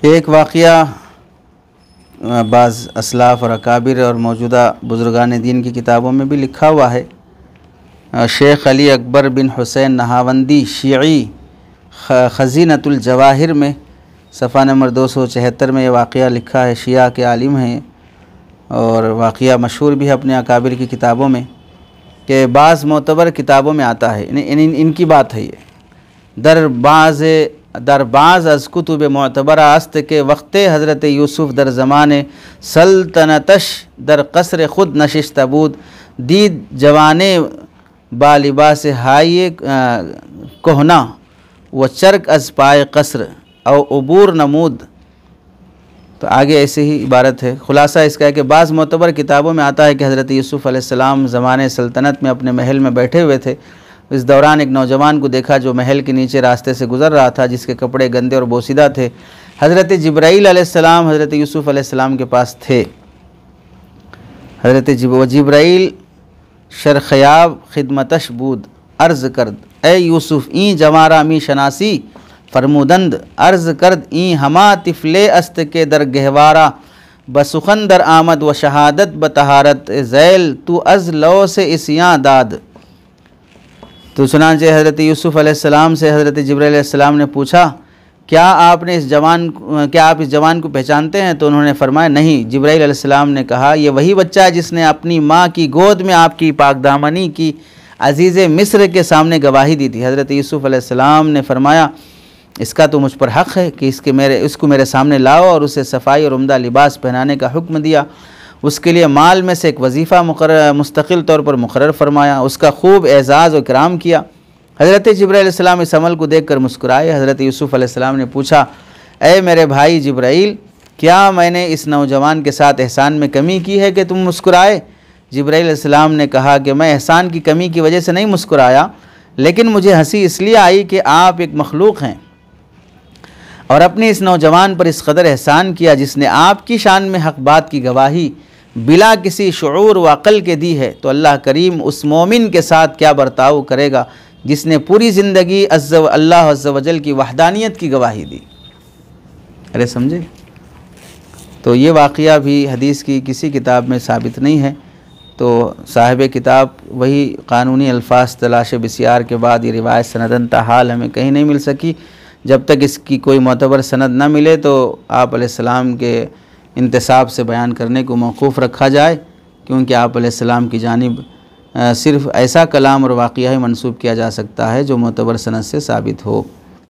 एक वाक़या बाज़ असलाफ़ और अकाबिर और मौजूदा बुज़ुर्गान दीन की किताबों में भी लिखा हुआ है। शेख अली अकबर बिन हुसैन नहावंदी शीई खज़ीनतुल जवाहिर में सफ़ा नंबर 274 में ये वाक़या लिखा है। शिया के आलिम हैं और वाक़या मशहूर भी है अपने अकाबिर की किताबों में कि बाज़ मोतबर किताबों में आता है। इनकी बात है ये, दरबाज़ अज़ कुतुब मोतबरा अस्त के वक्त हज़रत यूसुफ़ दर ज़माने सल्तनतश दर कसर ख़ुद नशिश तबूद दीद जवाने बालिबास हाय कोहना व चरक अज़ पाए कसर और उबूर नमूद। तो आगे ऐसे ही इबारत है। ख़ुलासा इसका है कि बाज़ मोतबर किताबों में आता है कि हज़रत यूसुफ़ अलैहिस्सलाम ज़माने सल्तनत में अपने महल में बैठे हुए थे। इस दौरान एक नौजवान को देखा जो महल के नीचे रास्ते से गुज़र रहा था, जिसके कपड़े गंदे और बोसीदा थे। हज़रत जिब्राईल अलैहिस्सलाम हज़रत यूसुफ़ अलैहिस्सलाम के पास थे। हज़रत जिब्राईल शरख़याब खिदमतश बूद अर्ज़ करद ए यूसुफ़ ई जमारा मी शनासी फरमुदंद अर्ज़ करद ई हमा तिफ़ले अस्त के दर गहवारा बसुखन दर आमद व शहादत बतहारत ज़ैल तू अज़ लो से इसियाँ दाद। तो चुनांचे हज़रत यूसुफ़ अलैहिस्सलाम से हज़रत जिब्राईल अलैहिस्सलाम ने पूछा, क्या आप इस जवान को पहचानते हैं? तो उन्होंने फरमाया नहीं। जिब्राईल अलैहिस्सलाम ने कहा, ये वही बच्चा है जिसने अपनी माँ की गोद में आपकी पाकदामनी की अज़ीज़ मिस्र के सामने गवाही दी थी। हज़रत यूसुफ़ अलैहिस्सलाम ने फरमाया, इसका तो मुझ पर हक़ है कि इसको मेरे सामने लाओ, और उसे सफ़ाई और उम्दा लिबास पहनाने का हुक्म दिया। उसके लिए माल में से एक वजीफ़ा मुस्तकिल तौर पर मुकर्रर फरमाया। उसका खूब एज़ाज़ और इकराम किया। हज़रत जिब्राईल अलैहिस्सलाम इस अमल को देखकर मुस्कुराए। हज़रत यूसुफ़ अलैहिस्सलाम ने पूछा, ए मेरे भाई जिब्राईल, क्या मैंने इस नौजवान के साथ एहसान में कमी की है कि तुम मुस्कुराए? जिब्राईल अलैहिस्सलाम ने कहा कि मैं एहसान की कमी की वजह से नहीं मुस्कुराया, लेकिन मुझे हंसी इसलिए आई कि आप एक मखलूक हैं और अपने इस नौजवान पर इस कदर एहसान किया जिसने आपकी शान में हक़ बात की गवाही बिला किसी शुऊर व अक़ल के दी है, तो अल्लाह करीम उस मोमिन के साथ क्या बर्ताव करेगा जिसने पूरी ज़िंदगी अल्लाह अज़्ज़ व जल की वहदानियत की गवाही दी। अरे समझे? तो ये वाक़या भी हदीस की किसी किताब में साबित नहीं है। तो साहिब किताब वही क़ानूनी अल्फाज तलाश बिस्यार के बाद ये रिवायत सनदन ताहाल हमें कहीं नहीं मिल सकी। जब तक इसकी कोई मोतबर सनद ना मिले तो आप अलैहिस्सलाम के इंतसाब से बयान करने को मौक़ूफ़ रखा जाए, क्योंकि आप अलैहिस्सलाम की जानिब सिर्फ़ ऐसा कलाम और वाक़या ही मंसूब किया जा सकता है जो मोतबर सनद से साबित हो।